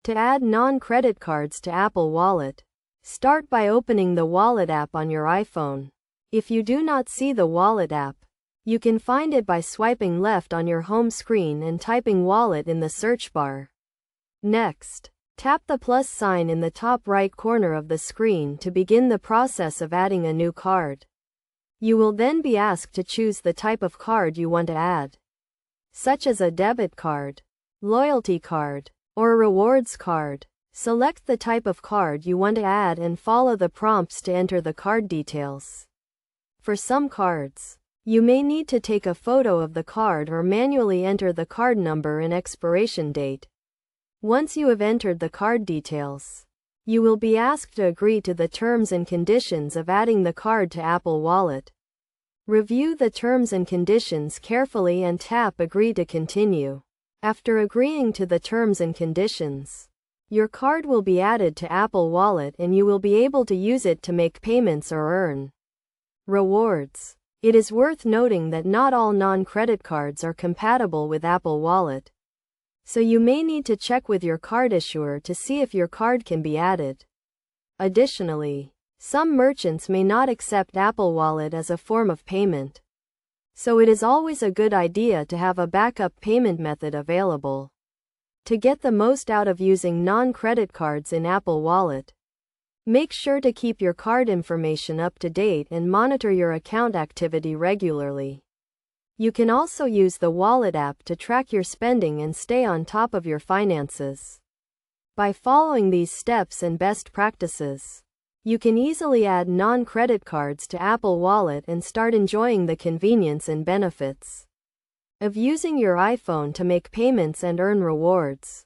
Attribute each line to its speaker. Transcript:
Speaker 1: To add non-credit cards to Apple Wallet, start by opening the Wallet app on your iPhone. If you do not see the Wallet app, you can find it by swiping left on your home screen and typing Wallet in the search bar. Next, tap the plus sign in the top right corner of the screen to begin the process of adding a new card. You will then be asked to choose the type of card you want to add, such as a debit card, loyalty card, or a rewards card. Select the type of card you want to add and follow the prompts to enter the card details. For some cards, you may need to take a photo of the card or manually enter the card number and expiration date. Once you have entered the card details, you will be asked to agree to the terms and conditions of adding the card to Apple Wallet. Review the terms and conditions carefully and tap Agree to continue. After agreeing to the terms and conditions, your card will be added to Apple Wallet and you will be able to use it to make payments or earn rewards. It is worth noting that not all non-credit cards are compatible with Apple Wallet, so you may need to check with your card issuer to see if your card can be added. Additionally, some merchants may not accept Apple Wallet as a form of payment, so it is always a good idea to have a backup payment method available. To get the most out of using non-credit cards in Apple Wallet, make sure to keep your card information up to date and monitor your account activity regularly. You can also use the Wallet app to track your spending and stay on top of your finances. By following these steps and best practices, you can easily add non-credit cards to Apple Wallet and start enjoying the convenience and benefits of using your iPhone to make payments and earn rewards.